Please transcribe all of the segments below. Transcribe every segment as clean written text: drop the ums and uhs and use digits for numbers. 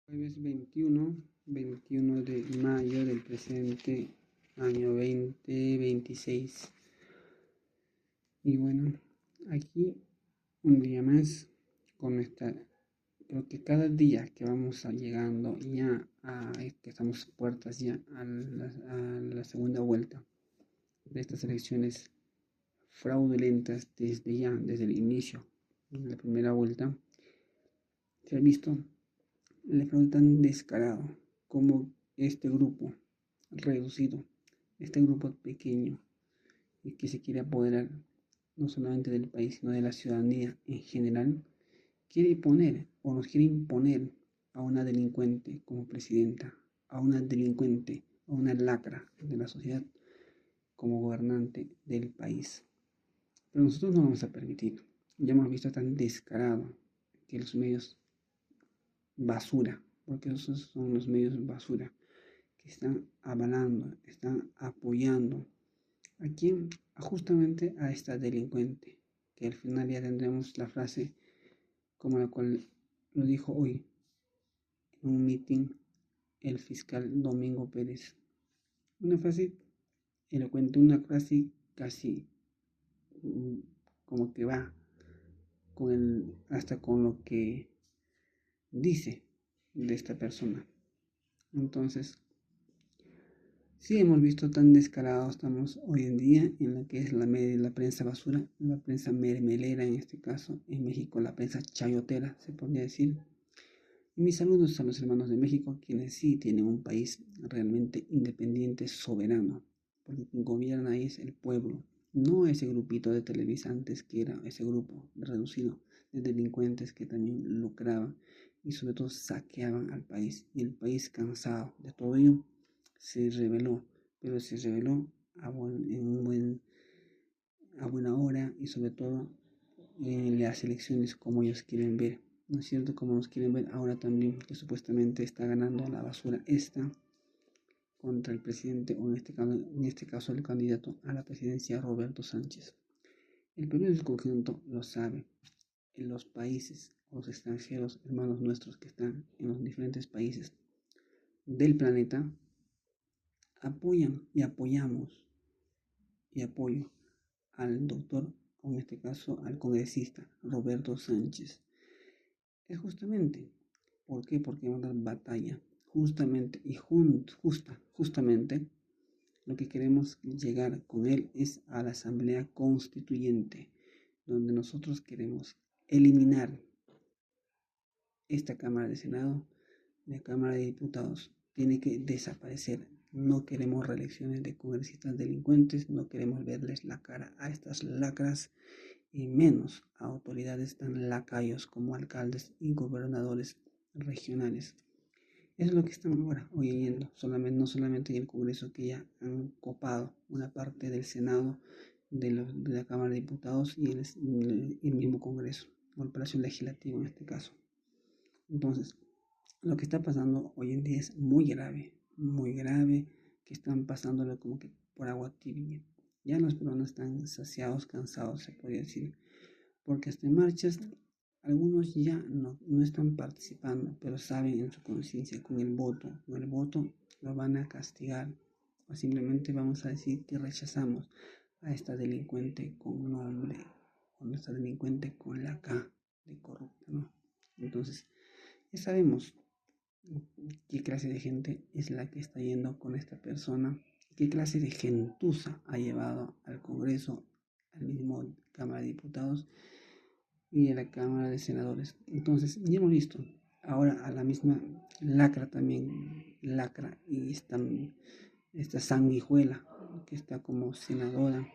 Jueves 21 de mayo del presente año 2026. Y bueno, aquí un día más con creo que cada día que vamos llegando ya que estamos puertas ya a la segunda vuelta de estas elecciones fraudulentas desde el inicio de la primera vuelta, se ha visto el fraude tan descarado como este grupo reducido, este grupo pequeño y que se quiere apoderar no solamente del país, sino de la ciudadanía en general, quiere poner o nos quiere imponer a una delincuente como presidenta, a una delincuente, a una lacra de la sociedad como gobernante del país. Pero nosotros no vamos a permitir. Ya hemos visto tan descarado que los medios basura, porque esos son los medios basura, que están avalando, están apoyando a quién, justamente a esta delincuente, que al final ya tendremos la frase como la cual lo dijo hoy en un meeting el fiscal Domingo Pérez. Una frase elocuente, una frase casi como que va hasta con lo que dice de esta persona. Entonces, sí, hemos visto tan descarados estamos hoy en día en lo que es la prensa basura, la prensa mermelera en este caso, en México la prensa chayotera, se podría decir. Y mis saludos a los hermanos de México, quienes sí tienen un país realmente independiente, soberano, porque quien gobierna ahí es el pueblo, no ese grupito de televisantes que era ese grupo reducido de delincuentes que también lucraban y sobre todo saqueaban al país. Y el país, cansado de todo ello, se rebeló, pero se rebeló a buena hora y sobre todo en las elecciones como ellos quieren ver, ¿no es cierto? Como nos quieren ver ahora también, que supuestamente está ganando la basura esta contra el presidente, o en este caso el candidato a la presidencia, Roberto Sánchez. El Perú en su conjunto lo sabe. En los países, los extranjeros, hermanos nuestros que están en los diferentes países del planeta, apoyan y apoyamos y apoyo al doctor, o en este caso al congresista Roberto Sánchez. Es justamente, ¿por qué? Porque vamos a dar batalla, justamente y justamente lo que queremos llegar con él es a la Asamblea Constituyente, donde nosotros queremos eliminar esta Cámara de Senado, la Cámara de Diputados, tiene que desaparecer. No queremos reelecciones de congresistas delincuentes, no queremos verles la cara a estas lacras y menos a autoridades tan lacayos como alcaldes y gobernadores regionales. Eso es lo que están ahora oyendo, no solamente en el Congreso, que ya han copado una parte del Senado, de la Cámara de Diputados y el mismo Congreso, o el Palacio Legislativo en este caso. Entonces, lo que está pasando hoy en día es muy grave, que están pasándolo como que por agua tibia. Ya los peruanos están saciados, cansados, se podría decir, porque hasta en marchas algunos ya no están participando, pero saben en su conciencia con el voto lo van a castigar, o simplemente vamos a decir que rechazamos a esta delincuente con nombre, o esta delincuente con la K de corrupta, ¿no? Entonces, ya sabemos qué clase de gente es la que está yendo con esta persona, qué clase de gentuza ha llevado al Congreso, al mismo Cámara de Diputados y a la Cámara de Senadores. Entonces, ya hemos visto ahora a la misma lacra también, lacra, y esta sanguijuela que está como senadora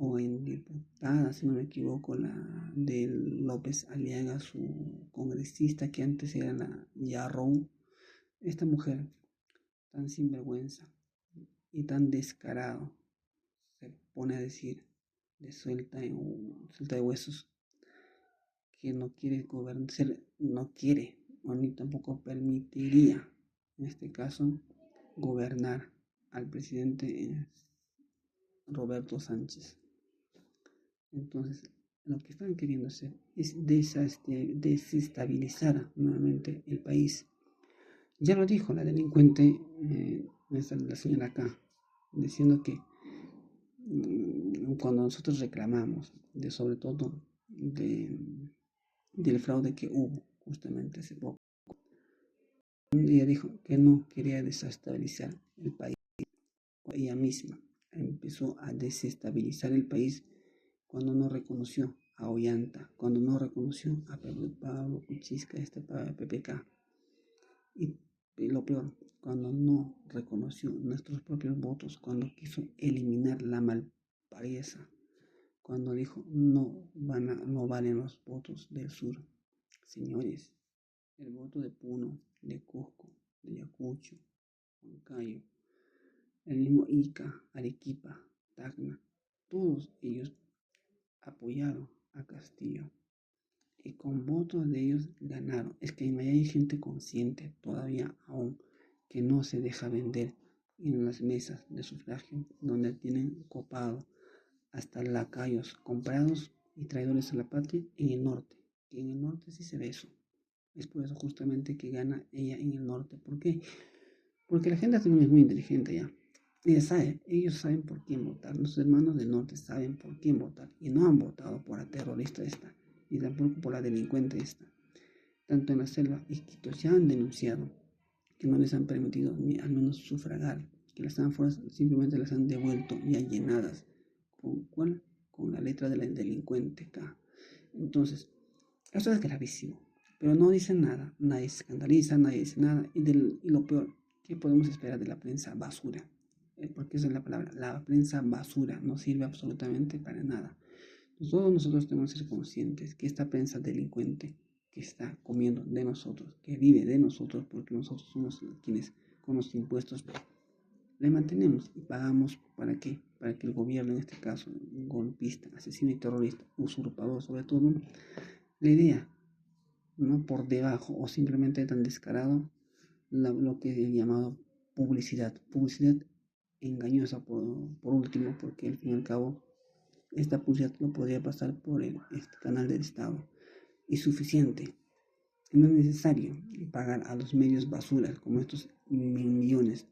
o en diputada, si no me equivoco, la de López Aliaga, su congresista que antes era la Yarrow. Esta mujer tan sinvergüenza y tan descarado se pone a decir de suelta de huesos que no quiere gobernar, no quiere, o ni tampoco permitiría, en este caso, gobernar al presidente Roberto Sánchez. Entonces, lo que están queriendo hacer es desestabilizar nuevamente el país. Ya lo dijo la delincuente, la señora acá, diciendo que cuando nosotros reclamamos, sobre todo del fraude que hubo justamente hace poco, ella dijo que no quería desestabilizar el país. Ella misma empezó a desestabilizar el país cuando no reconoció a Ollanta, cuando no reconoció a Pablo Kuczynski, PPK. Y lo peor, cuando no reconoció nuestros propios votos, cuando quiso eliminar la malparidad, cuando dijo no valen los votos del sur. Señores, el voto de Puno, de Cusco, de Ayacucho, Huancayo, el mismo Ica, Arequipa, Tacna, todos ellos apoyaron a Castillo y con votos de ellos ganaron. Es que hay gente consciente todavía aún que no se deja vender en las mesas de sufragio, donde tienen copado hasta lacayos comprados y traidores a la patria en el norte. Que en el norte sí se ve eso. Es por eso justamente que gana ella en el norte. ¿Por qué? Porque la gente también es muy inteligente ya. Ellos saben por quién votar. Nuestros hermanos del norte saben por quién votar. Y no han votado por la terrorista esta, ni tampoco por la delincuente esta. Tanto en la selva y Quito ya han denunciado que no les han permitido ni al menos sufragar, que las ánforas simplemente las han devuelto ya llenadas. ¿Con cuál? Con la letra de la delincuente acá. Entonces, esto es gravísimo. Pero no dicen nada, nadie se escandaliza, nadie dice nada. Y lo peor, ¿qué podemos esperar de la prensa basura? Porque esa es la palabra, la prensa basura no sirve absolutamente para nada. Todos nosotros tenemos que ser conscientes que esta prensa delincuente que está comiendo de nosotros, que vive de nosotros, porque nosotros somos quienes con los impuestos le mantenemos y pagamos. ¿Para qué? Para que el gobierno, en este caso, golpista, asesino y terrorista, usurpador sobre todo, le dé, ¿no?, por debajo o simplemente tan descarado lo que es llamado publicidad engañosa por último, porque al fin y al cabo esta publicidad lo podría pasar por este canal del Estado y suficiente. No es necesario pagar a los medios basuras como estos millones,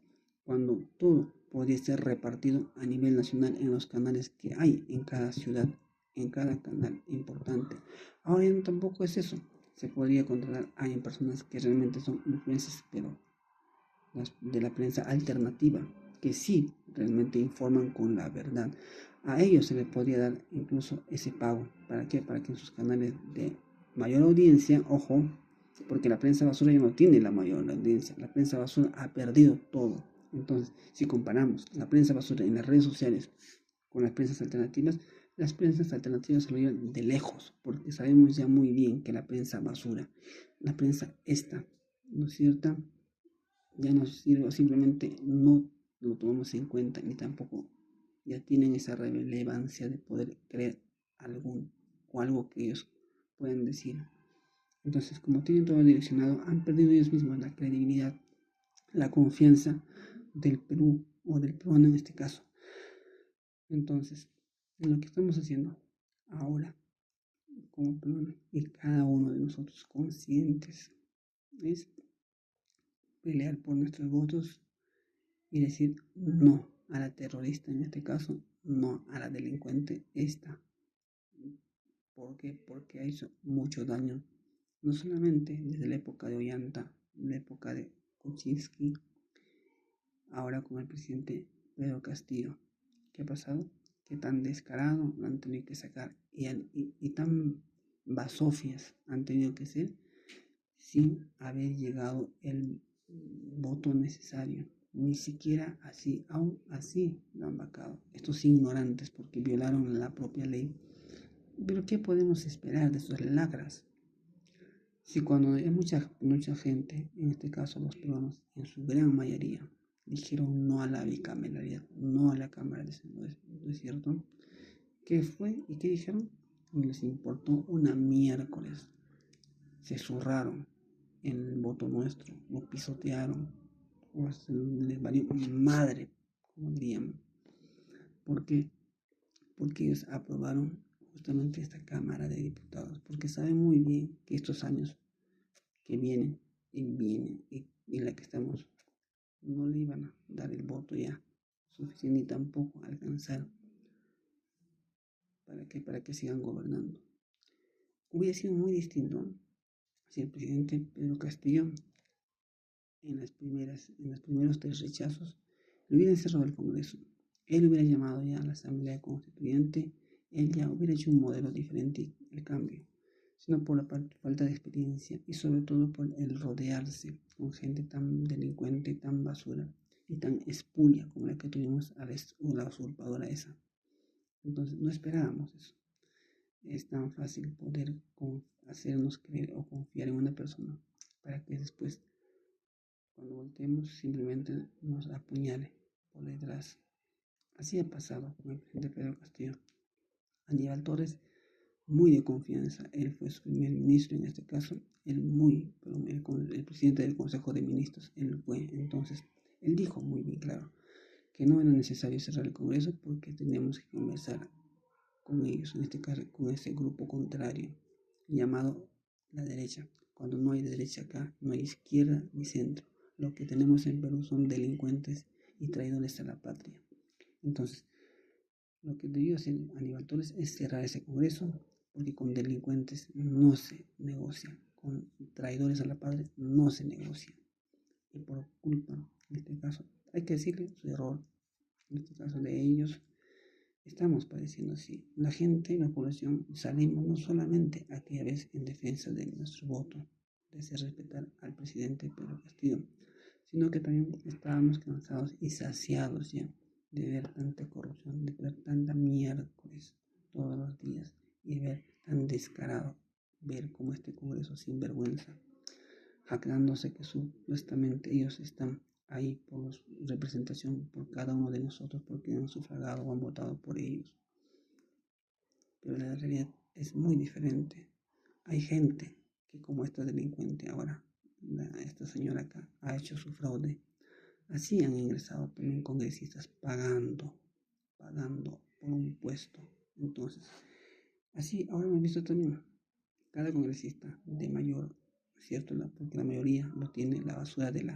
cuando todo podría ser repartido a nivel nacional en los canales que hay en cada ciudad, en cada canal importante. Ahora tampoco es eso. Se podría contratar a personas que realmente son influencers, pero de la prensa alternativa, que sí realmente informan con la verdad. A ellos se les podría dar incluso ese pago. ¿Para qué? Para que en sus canales de mayor audiencia, ojo, porque la prensa basura ya no tiene la mayor audiencia. La prensa basura ha perdido todo. Entonces, si comparamos la prensa basura en las redes sociales con las prensas alternativas se lo llevan de lejos, porque sabemos ya muy bien que la prensa basura, la prensa esta, ¿no es cierto?, ya nos sirve, simplemente no lo tomamos en cuenta, ni tampoco ya tienen esa relevancia de poder creer algo que ellos pueden decir. Entonces, como tienen todo direccionado, han perdido ellos mismos la credibilidad, la confianza del Perú o del peruano en este caso. Entonces, lo que estamos haciendo ahora como peruano y cada uno de nosotros conscientes es pelear por nuestros votos y decir no a la terrorista, en este caso, no a la delincuente esta. ¿Por qué? Porque ha hecho mucho daño, no solamente desde la época de Ollanta, la época de Kuczynski, ahora con el presidente Pedro Castillo. ¿Qué ha pasado? Que tan descarado lo han tenido que sacar y tan basofias han tenido que ser sin haber llegado el voto necesario. Ni siquiera así, aún así lo han vacado. Estos ignorantes porque violaron la propia ley. Pero ¿qué podemos esperar de estos lacras? Si cuando hay mucha gente, en este caso los peruanos, en su gran mayoría, dijeron no a la bicameralidad, no a la Cámara de Senadores, ¿no es cierto? ¿Qué fue y qué dijeron? Les importó una miércoles. Se zurraron en el voto nuestro, lo pisotearon, o les valió madre, como diríamos. ¿Por qué? Porque ellos aprobaron justamente esta Cámara de Diputados, porque sabe muy bien que estos años que vienen y en la que estamos, no le iban a dar el voto ya suficiente ni tampoco alcanzar para que sigan gobernando. Hubiera sido muy distinto si el presidente Pedro Castillo en los primeros 3 rechazos le hubiera encerrado el Congreso. Él hubiera llamado ya a la Asamblea Constituyente, él ya hubiera hecho un modelo diferente, el cambio, sino por la falta de experiencia y sobre todo por el rodearse con gente tan delincuente, tan basura y tan espuria como la que tuvimos a la usurpadora esa. Entonces no esperábamos eso. Es tan fácil poder hacernos creer o confiar en una persona para que después, cuando volteemos, simplemente nos apuñale por detrás. Así ha pasado con el presidente Pedro Castillo. Aníbal Torres, muy de confianza, él fue su primer ministro en este caso, el presidente del Consejo de Ministros, él fue. Entonces, él dijo muy bien claro que no era necesario cerrar el Congreso porque tenemos que conversar con ellos, en este caso con ese grupo contrario llamado la derecha. Cuando no hay derecha acá, no hay izquierda ni centro. Lo que tenemos en Perú son delincuentes y traidores a la patria. Entonces, lo que debió hacer Aníbal Torres es cerrar ese Congreso, porque con delincuentes no se negocia, con traidores a la patria no se negocia. Y por culpa, en este caso, hay que decirle su error, en este caso de ellos, estamos padeciendo así. La gente, la población, salimos no solamente aquella vez en defensa de nuestro voto, de hacer respetar al presidente Pedro Castillo, sino que también estábamos cansados y saciados ya de ver tanta corrupción, de ver tanta miércoles todos los días y ver tan descarado, ver cómo este Congreso sin vergüenza, jactándose que supuestamente ellos están ahí por representación por cada uno de nosotros porque han sufragado o han votado por ellos. Pero la realidad es muy diferente. Hay gente que, como esta delincuente ahora, esta señora acá, ha hecho su fraude. Así han ingresado también congresistas pagando por un puesto. Entonces, así ahora hemos visto también cada congresista de mayor, ¿cierto? Porque la mayoría lo tiene la basura de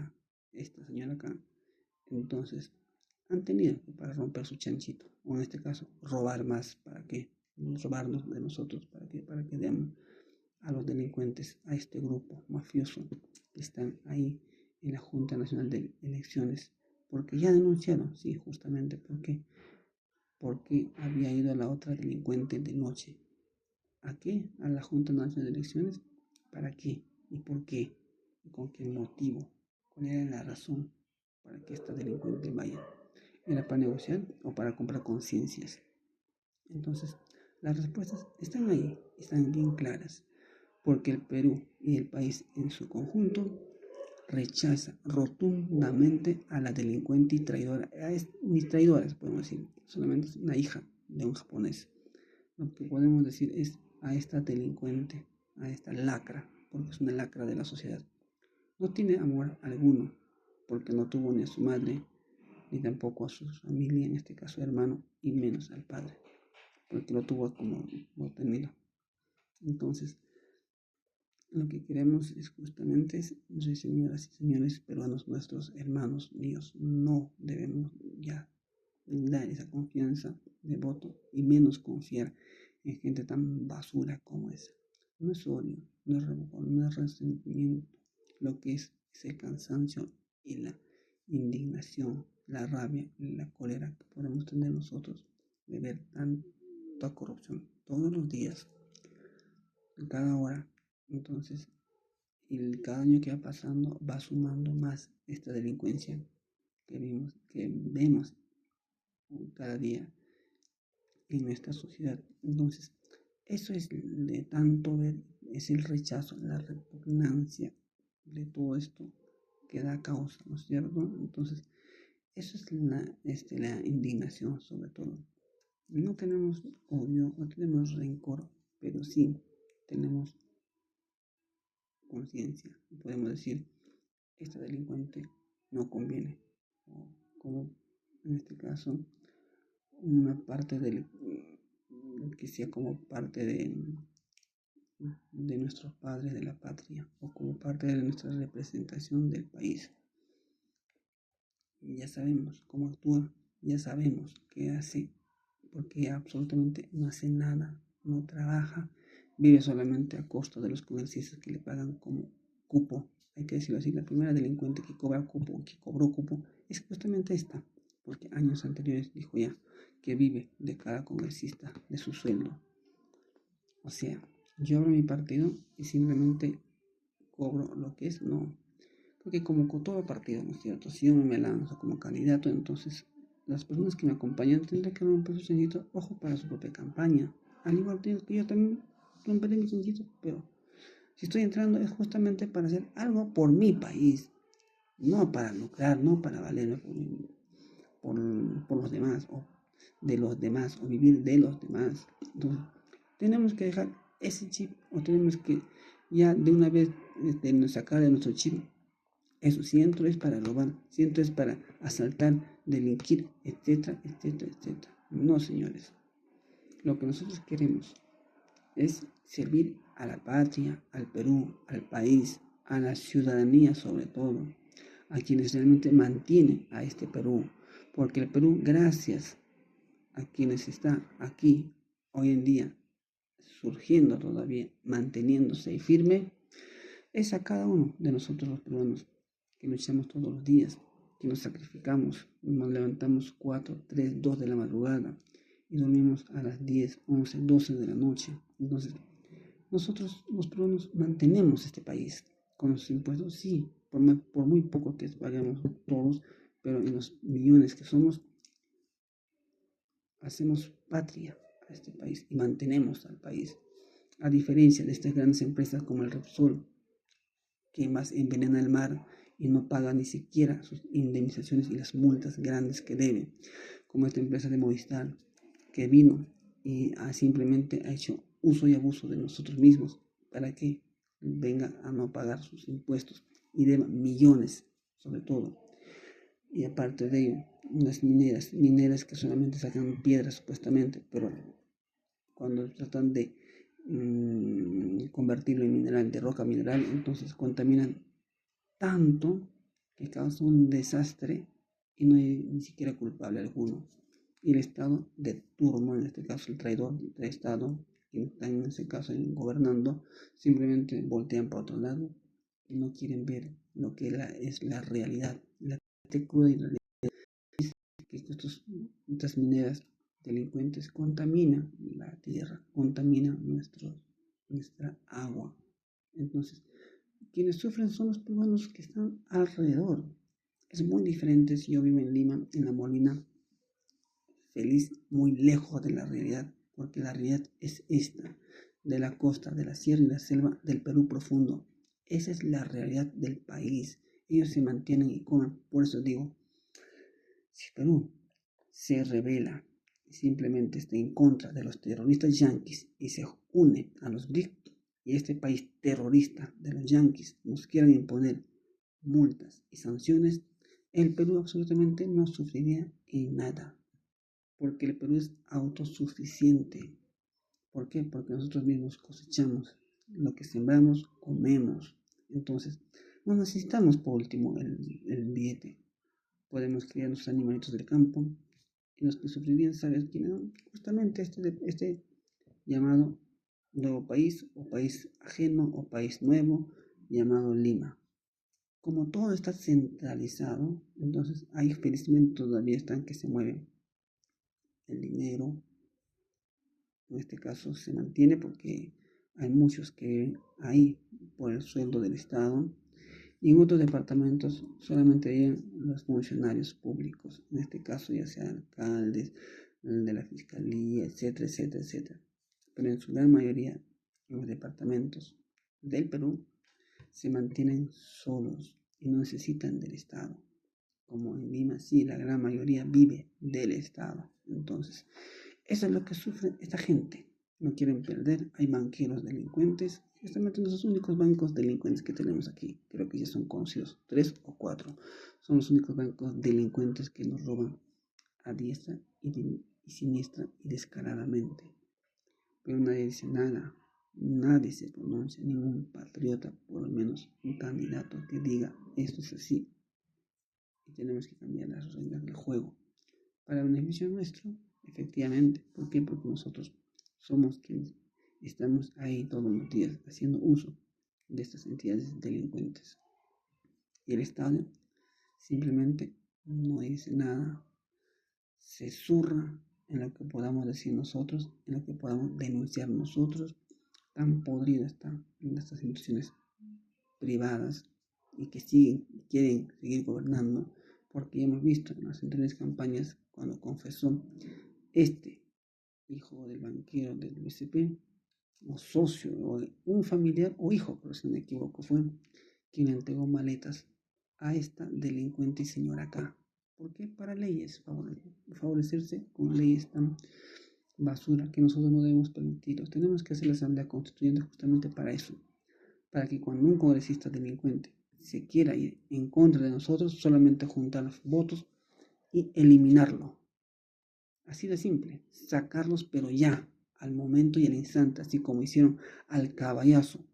esta señora acá. Entonces, han tenido para romper su chanchito, o en este caso, robar más, ¿para qué? Robarnos de nosotros, para que den a los delincuentes, a este grupo mafioso que están ahí en la Junta Nacional de Elecciones, porque ya denunciaron, sí, justamente, porque había ido a la otra delincuente de noche. ¿A qué? A la Junta Nacional de Elecciones. ¿Para qué? ¿Y por qué? ¿Y con qué motivo? ¿Cuál era la razón para que esta delincuente vaya? ¿Era para negociar o para comprar conciencias? Entonces, las respuestas están ahí, están bien claras, porque el Perú y el país en su conjunto rechaza rotundamente a la delincuente y traidora, ni traidora podemos decir, solamente es una hija de un japonés. Lo que podemos decir es a esta delincuente, a esta lacra, porque es una lacra de la sociedad. No tiene amor alguno, porque no tuvo ni a su madre, ni tampoco a su familia, en este caso hermano, y menos al padre, porque lo tuvo como tenido. Entonces, lo que queremos es justamente, señoras y señores peruanos, nuestros hermanos míos, no debemos ya dar esa confianza de voto y menos confiar en gente tan basura como esa. No es odio, no es rencor, no es resentimiento, lo que es el cansancio y la indignación, la rabia y la cólera que podemos tener nosotros de ver tanta corrupción todos los días, cada hora. Entonces, cada año que va pasando va sumando más esta delincuencia que vemos cada día en nuestra sociedad. Entonces, eso es de tanto ver, es el rechazo, la repugnancia de todo esto que da causa, ¿no es cierto? Entonces, eso es la indignación sobre todo. No tenemos odio, no tenemos rencor, pero sí tenemos conciencia. Podemos decir, esta delincuente no conviene. Como en este caso, una parte que sea como parte de nuestros padres de la patria o como parte de nuestra representación del país. Ya sabemos cómo actúa, ya sabemos qué hace, porque absolutamente no hace nada, no trabaja, vive solamente a costa de los congresistas que le pagan como cupo. Hay que decirlo así, la primera delincuente que cobra cupo, que cobró cupo, es justamente esta, porque años anteriores dijo ya que vive de cada congresista, de su sueldo. O sea, yo abro mi partido y simplemente cobro lo que es, no. Porque como con todo partido, ¿no es cierto? Si yo me lanzo como candidato, entonces las personas que me acompañan tendrán que romper su chanchito, ojo, para su propia campaña. Al igual que yo también romperé mi chanchito, pero si estoy entrando es justamente para hacer algo por mi país, no para lucrar, no para valerme por los demás, o de los demás, o vivir de los demás. Entonces, tenemos que dejar ese chip, o tenemos que ya de una vez sacar de nuestro chip eso. Si entro es para robar, si entro es para asaltar, delinquir, etcétera, etcétera, etcétera. No, señores. Lo que nosotros queremos es servir a la patria, al Perú, al país, a la ciudadanía sobre todo, a quienes realmente mantienen a este Perú. Porque el Perú, gracias a quienes están aquí hoy en día, surgiendo todavía, manteniéndose y firme, es a cada uno de nosotros los peruanos que luchamos todos los días, que nos sacrificamos, nos levantamos 4, 3, 2 de la madrugada y dormimos a las 10, 11, 12 de la noche. Entonces, nosotros los peruanos mantenemos este país con los impuestos, sí, por muy poco que pagamos todos, pero en los millones que somos, hacemos patria a este país y mantenemos al país. A diferencia de estas grandes empresas como el Repsol, que más envenena el mar y no paga ni siquiera sus indemnizaciones y las multas grandes que debe, como esta empresa de Movistar, que vino y simplemente ha hecho uso y abuso de nosotros mismos para que venga a no pagar sus impuestos y deba millones, sobre todo. Y aparte de ello, unas mineras que solamente sacan piedras supuestamente, pero cuando tratan de convertirlo en mineral, de roca mineral, entonces contaminan tanto que causa un desastre y no hay ni siquiera culpable alguno. Y el Estado de turno, en este caso el traidor del Estado, que está en ese caso gobernando, simplemente voltean para otro lado y no quieren ver lo que es la realidad, la cruda y realidad, que estas mineras delincuentes contaminan la tierra, contaminan nuestra agua. Entonces, quienes sufren son los peruanos que están alrededor. Es muy diferente si yo vivo en Lima, en La Molina, feliz, muy lejos de la realidad, porque la realidad es esta, de la costa, de la sierra y la selva del Perú profundo. Esa es la realidad del país. Ellos se mantienen y comen. Por eso digo, si Perú se revela y simplemente está en contra de los terroristas yanquis y se une a los BRICS, y este país terrorista de los yanquis nos quieran imponer multas y sanciones, el Perú absolutamente no sufriría en nada, porque el Perú es autosuficiente. ¿Por qué? Porque nosotros mismos cosechamos lo que sembramos, comemos. Entonces, no necesitamos por último el billete. Podemos criar nuestros animalitos del campo y los que sufrirían, ¿sabes quién? Justamente este llamado nuevo país o país ajeno o país nuevo llamado Lima. Como todo está centralizado, entonces ahí felizmente todavía están que se mueven. El dinero, en este caso, se mantiene porque hay muchos que viven ahí por el sueldo del Estado y en otros departamentos solamente viven los funcionarios públicos, en este caso ya sean alcaldes, de la fiscalía, etcétera, etcétera, etcétera. Pero en su gran mayoría, los departamentos del Perú se mantienen solos y no necesitan del Estado. Como en Lima, sí, la gran mayoría vive del Estado. Entonces, eso es lo que sufre esta gente. No quieren perder, hay banqueros delincuentes. Justamente los únicos bancos delincuentes que tenemos aquí, creo que ya son conocidos, 3 o 4. Son los únicos bancos delincuentes que nos roban a diestra y siniestra y descaradamente. pero nadie dice nada, nadie se pronuncia, ningún patriota, por lo menos un candidato que diga esto es así y tenemos que cambiar las reglas del juego para beneficio nuestro, efectivamente. ¿Por qué? Porque nosotros somos quienes estamos ahí todos los días haciendo uso de estas entidades delincuentes. Y el Estado simplemente no dice nada, se zurra en lo que podamos decir nosotros, en lo que podamos denunciar nosotros. Tan podridas están estas instituciones privadas y que quieren seguir gobernando, porque ya hemos visto en las anteriores campañas cuando confesó este hijo del banquero del BCP, o socio, o un familiar o hijo, pero si no me equivoco, fue quien le entregó maletas a esta delincuente y señora acá. ¿Por qué? Para leyes, favorecerse con leyes tan basura que nosotros no debemos permitirlos. Tenemos que hacer la asamblea constituyente justamente para eso, para que cuando un congresista delincuente se quiera ir en contra de nosotros, solamente juntar los votos y eliminarlo. Así de simple, sacarlos pero ya, al momento y al instante, así como hicieron al caballazo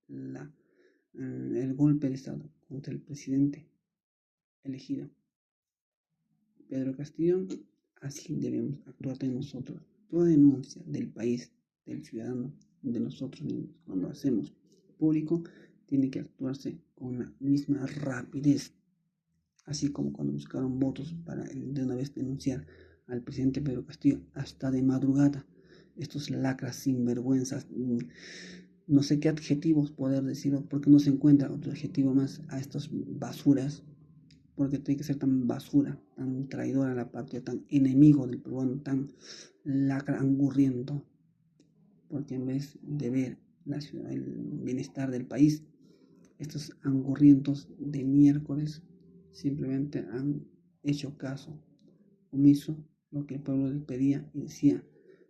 el golpe de Estado contra el presidente elegido Pedro Castillo. Así debemos actuar de nosotros. Toda denuncia del país, del ciudadano, de nosotros mismos, cuando hacemos público, tiene que actuarse con la misma rapidez. Así como cuando buscaron votos para de una vez denunciar al presidente Pedro Castillo hasta de madrugada. Estos lacras sinvergüenzas, no sé qué adjetivos poder decirlo, porque no se encuentra otro adjetivo más a estas basuras, porque tiene que ser tan basura, tan traidora a la patria, tan enemigo del peruano, tan lacra angurriento, porque en vez de ver la ciudad, el bienestar del país, estos angurrientos de miércoles simplemente han hecho caso omiso lo que el pueblo les pedía y decía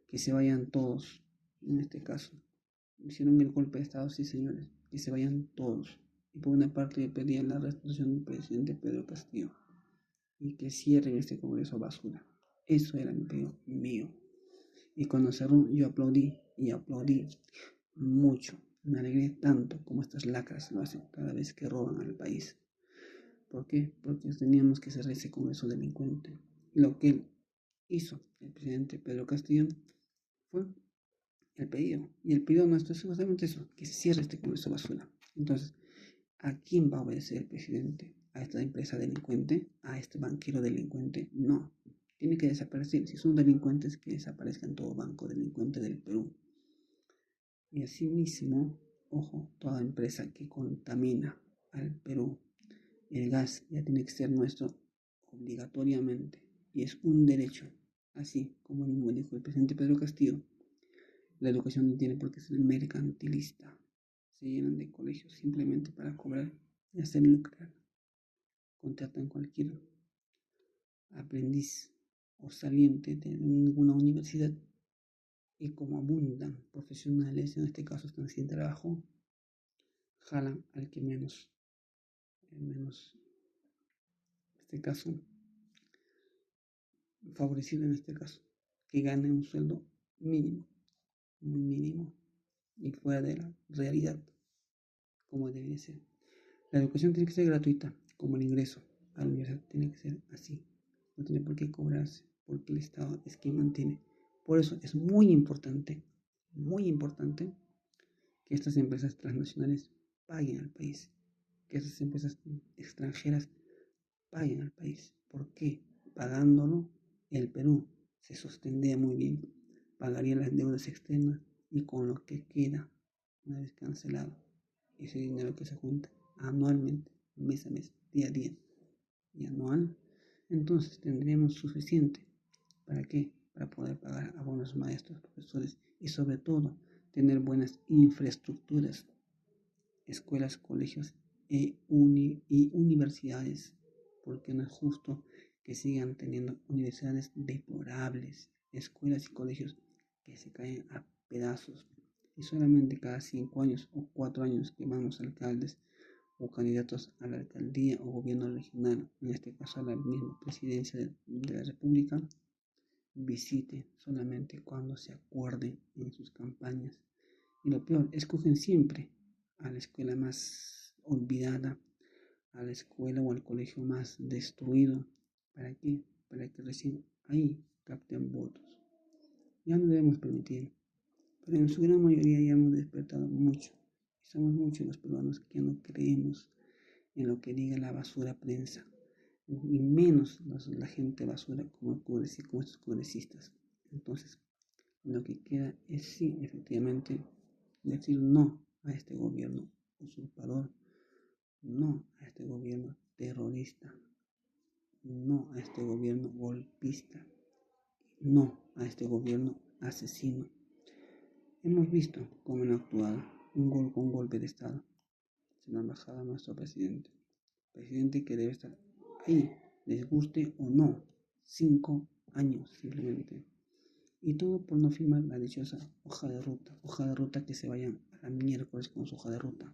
que se vayan todos. En este caso hicieron el golpe de Estado, sí señores, que se vayan todos. Y por una parte pedían la restitución del presidente Pedro Castillo y que cierren este congreso basura. Eso era el pedido mío. Y cuando cerró yo aplaudí y aplaudí mucho. Me alegré tanto como estas lacras lo hacen cada vez que roban al país. ¿Por qué? Porque teníamos que cerrar ese congreso delincuente. Lo que él hizo, el presidente Pedro Castillo, fue el pedido. Y el pedido nuestro es justamente eso, que se cierre este congreso basura. Entonces, ¿a quién va a obedecer el presidente? ¿A esta empresa delincuente? ¿A este banquero delincuente? No. Tiene que desaparecer. Si son delincuentes, que desaparezcan todo banco delincuente del Perú. Y asimismo, ojo, toda empresa que contamina al Perú, el gas ya tiene que ser nuestro obligatoriamente y es un derecho, así como dijo el presidente Pedro Castillo. La educación no tiene por qué ser mercantilista. Se llenan de colegios simplemente para cobrar y hacer lucrar. Contratan cualquier aprendiz o saliente de ninguna universidad y como abundan profesionales, en este caso están sin trabajo, jalan al que menos, en este caso, favorecido en este caso, que gane un sueldo mínimo, muy mínimo y fuera de la realidad, como debería ser. La educación tiene que ser gratuita, como el ingreso a la universidad tiene que ser así, no tiene por qué cobrarse, porque el Estado es quien mantiene. Por eso es muy importante que estas empresas transnacionales paguen al país, que estas empresas extranjeras paguen al país. ¿Por qué? Pagándolo, el Perú se sostendría muy bien, pagaría las deudas externas y con lo que queda, una vez cancelado, ese dinero que se junta anualmente, mes a mes, día a día y anual, entonces tendríamos suficiente. ¿Para qué? Para poder pagar a buenos maestros, profesores y sobre todo tener buenas infraestructuras, escuelas, colegios y universidades, porque no es justo que sigan teniendo universidades deplorables, escuelas y colegios que se caen a pedazos y solamente cada 5 años o 4 años que van los alcaldes o candidatos a la alcaldía o gobierno regional, en este caso a la misma presidencia de la República, visite solamente cuando se acuerden en sus campañas. Y lo peor, escogen siempre a la escuela más olvidada, a la escuela o al colegio más destruido. ¿Para qué? Para que recién ahí capten votos. Ya no debemos permitir, pero en su gran mayoría ya hemos despertado mucho. Y somos muchos los peruanos que no creemos en lo que diga la basura prensa, y menos la gente basura como estos congresistas. Entonces, lo que queda es sí, efectivamente, decir no a este gobierno usurpador, no a este gobierno terrorista, no a este gobierno golpista, no a este gobierno asesino. Hemos visto cómo han actuado un golpe de Estado. Se lo han bajado a nuestro presidente que debe estar ahí, les guste o no, 5 años simplemente. Y todo por no firmar la dichosa hoja de ruta que se vayan a la miércoles con su hoja de ruta.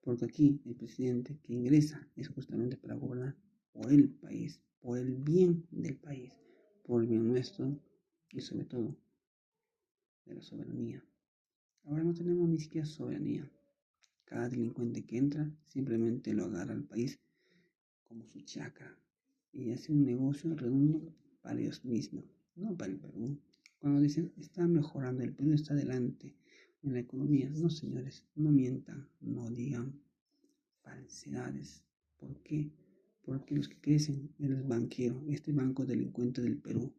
Porque aquí el presidente que ingresa es justamente para gobernar por el país, por el bien del país, por el bien nuestro y sobre todo de la soberanía. Ahora no tenemos ni siquiera soberanía. Cada delincuente que entra simplemente lo agarra al país como su chacra y hace un negocio redondo para ellos mismos, no para el Perú. Cuando dicen está mejorando, el Perú está adelante en la economía, no señores, no mientan, no digan falsedades. ¿Por qué? Porque los que crecen en el banquero, este banco delincuente del Perú,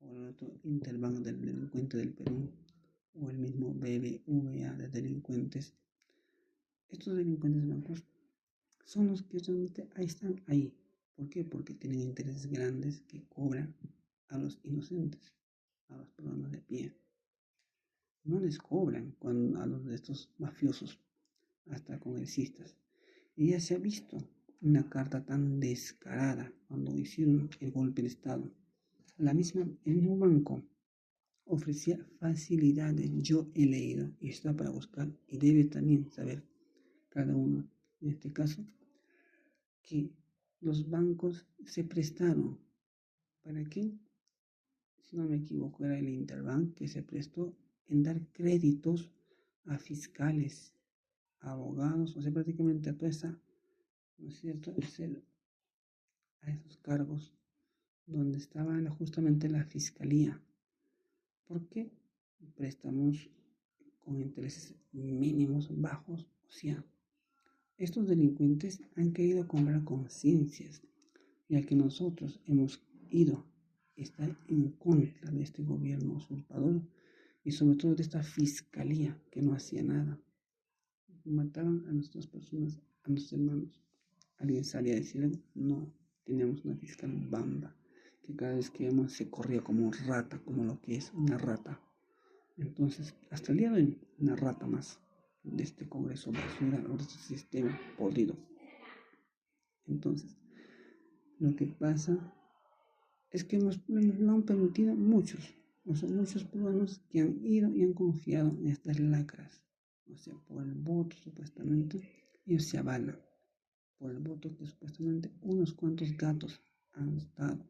o el otro Interbank del delincuente del Perú, o el mismo BBVA de delincuentes, estos delincuentes bancos son los que realmente ahí están ahí. ¿Por qué? Porque tienen intereses grandes que cobran a los inocentes, a los peruanos de pie. No les cobran a los de estos mafiosos, hasta congresistas. Y ya se ha visto una carta tan descarada cuando hicieron el golpe de Estado. El mismo banco ofrecía facilidades. Yo he leído y está para buscar y debe también saber cada uno, en este caso, que los bancos se prestaron. ¿Para qué? Si no me equivoco, era el Interbank que se prestó en dar créditos a fiscales, a abogados, o sea, prácticamente a toda esa, ¿no es cierto?, a esos cargos donde estaba justamente la fiscalía. ¿Por qué? Préstamos con intereses mínimos, bajos, o sea, estos delincuentes han querido comprar conciencias, ya que nosotros hemos ido a estar en contra de este gobierno usurpador y sobre todo de esta fiscalía que no hacía nada. Mataban a nuestras personas, a nuestros hermanos. Alguien salía a decir, no, tenemos una fiscal bamba, que cada vez que íbamos se corría como rata, como lo que es una rata. Entonces, hasta el día de hoy, una rata más de este Congreso basura o de este sistema podrido. Entonces, lo que pasa es que nos lo han permitido muchos, o sea, muchos peruanos que han ido y han confiado en estas lacras, o sea, por el voto supuestamente, ellos se avalan por el voto que supuestamente unos cuantos gatos han dado,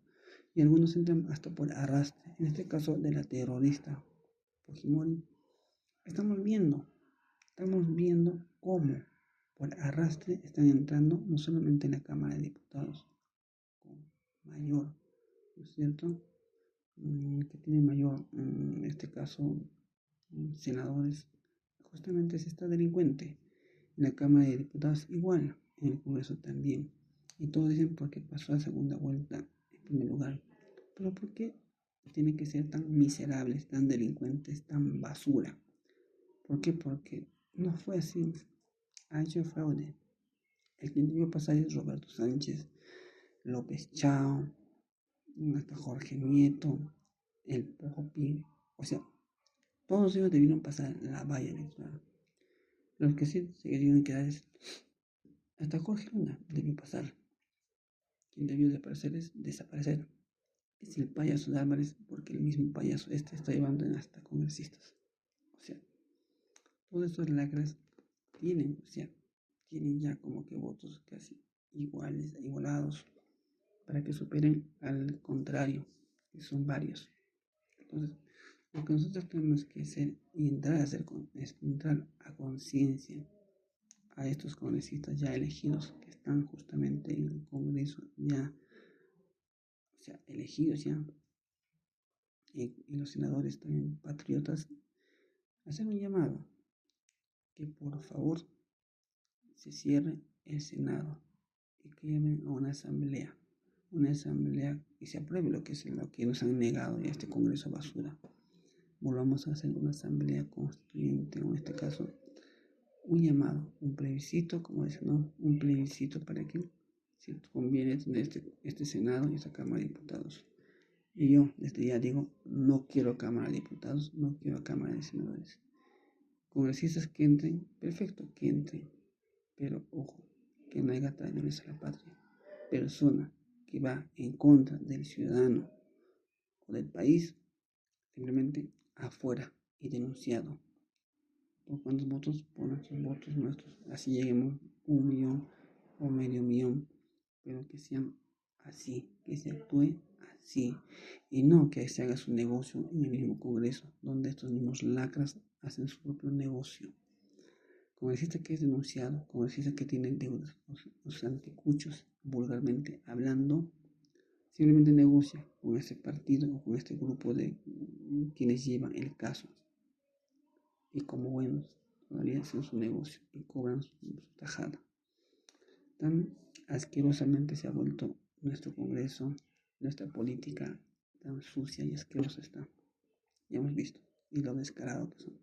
y algunos entran hasta por arrastre, en este caso de la terrorista Fujimori. Estamos viendo cómo por arrastre están entrando no solamente en la Cámara de Diputados, con mayor, ¿no es cierto?, que tiene mayor, en este caso, senadores, justamente es esta delincuente. En la Cámara de Diputados igual, en el Congreso también. Y todos dicen porque pasó a segunda vuelta en primer lugar. Pero ¿por qué tienen que ser tan miserables, tan delincuentes, tan basura? ¿Por qué? Porque no fue así. Ha hecho fraude. El que debió pasar es Roberto Sánchez, López Chao, hasta Jorge Nieto, el Popi, o sea, todos ellos debieron pasar la valla electoral. Los que sí se debieron quedar es hasta Jorge Luna debió pasar. Quien debió desaparecer es el payaso de Álvarez, porque el mismo payaso está llevando hasta congresistas. O sea, todas estas lacras tienen ya como que votos casi igualados, para que superen al contrario, que son varios. Entonces, lo que nosotros tenemos que hacer y entrar a hacer es entrar a conciencia a estos congresistas ya elegidos que están justamente en el Congreso ya, o sea, elegidos ya, y los senadores también patriotas, hacer un llamado que por favor se cierre el Senado y que llamen a una asamblea y se apruebe lo que es lo que nos han negado ya este Congreso basura. Volvamos a hacer una asamblea constituyente, o en este caso un llamado, un plebiscito, como dicen, ¿no? Un plebiscito para que si conviene tener este Senado y esta Cámara de Diputados. Y yo desde ya digo, no quiero Cámara de Diputados, no quiero Cámara de Senadores. Congresistas que entren, perfecto, que entren, pero ojo, que no haya traidores a la patria. Persona que va en contra del ciudadano o del país, simplemente afuera y denunciado. ¿Por cuántos votos? Por nuestros votos nuestros. Así lleguemos 1 millón o medio millón, pero que sean así, que se actúe así, y no que se haga su negocio en el mismo Congreso, donde estos mismos lacras hacen su propio negocio. Congresista que es denunciado, congresista que tiene deudas, los anticuchos, vulgarmente hablando, simplemente negocia con ese partido o con este grupo de quienes llevan el caso. Y como buenos, todavía hacen su negocio y cobran su tajada. Tan asquerosamente se ha vuelto nuestro Congreso, nuestra política, tan sucia y asquerosa está. Ya hemos visto, y lo descarado que son.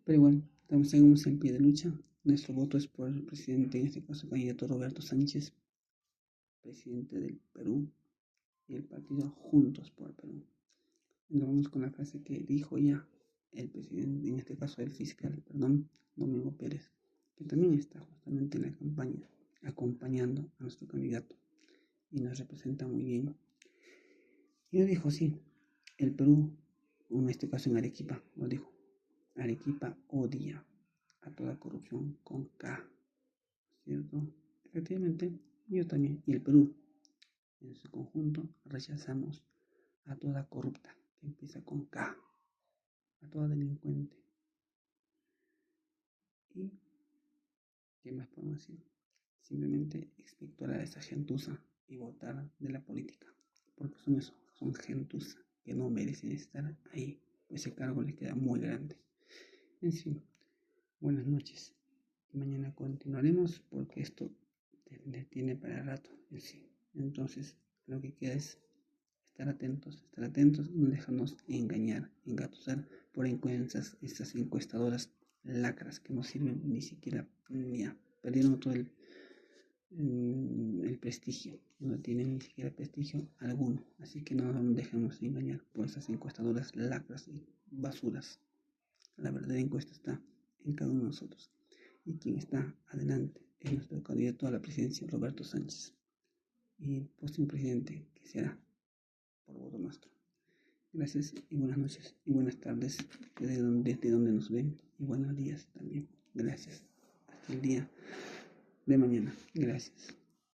Pero bueno, seguimos en pie de lucha. Nuestro voto es por el presidente, en este caso el candidato Roberto Sánchez, presidente del Perú, y el partido Juntos por el Perú. Y nos vamos con la frase que dijo ya el presidente, en este caso el fiscal, Domingo Pérez, que también está justamente en la campaña, acompañando a nuestro candidato y nos representa muy bien. Y lo dijo, sí, el Perú, en este caso en Arequipa, lo dijo, Arequipa odia a toda corrupción con K, ¿cierto? Efectivamente, yo también, y el Perú, en su conjunto, rechazamos a toda corrupta, que empieza con K, a toda delincuente. ¿Y qué más podemos decir? Simplemente expectorar a esa gentuza y votar de la política, porque son eso, son gentuza que no merecen estar ahí, ese cargo les queda muy grande. En fin, buenas noches. Mañana continuaremos porque esto tiene para rato en sí. Entonces, lo que queda es estar atentos y no dejarnos engañar, engatusar por encuestas, estas encuestadoras lacras que no sirven ni siquiera, ya perdieron todo el prestigio, no tienen ni siquiera prestigio alguno, así que no nos dejemos engañar por esas encuestadoras lacras y basuras. La verdadera encuesta está en cada uno de nosotros, y quien está adelante es nuestro candidato a la presidencia, Roberto Sánchez, y el próximo presidente que será por voto nuestro. Gracias y buenas noches y buenas tardes desde donde nos ven, y buenos días también. Gracias. Hasta el día de mañana. Gracias.